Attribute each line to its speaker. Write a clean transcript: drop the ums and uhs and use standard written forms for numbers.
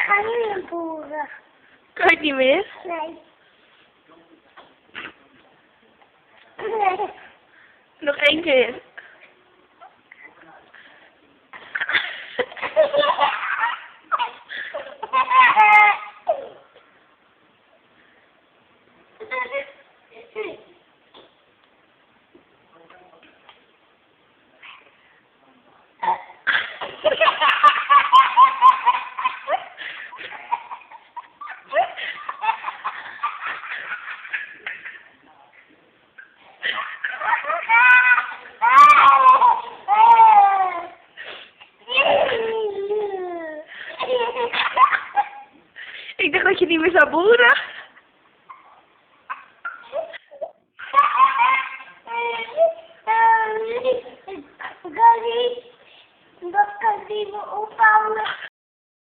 Speaker 1: ga nu in boeren.
Speaker 2: Kan je het niet meer?
Speaker 1: Nee. Nee.
Speaker 2: Nog 1 keer. Ik dacht dat je niet meer zou boeren.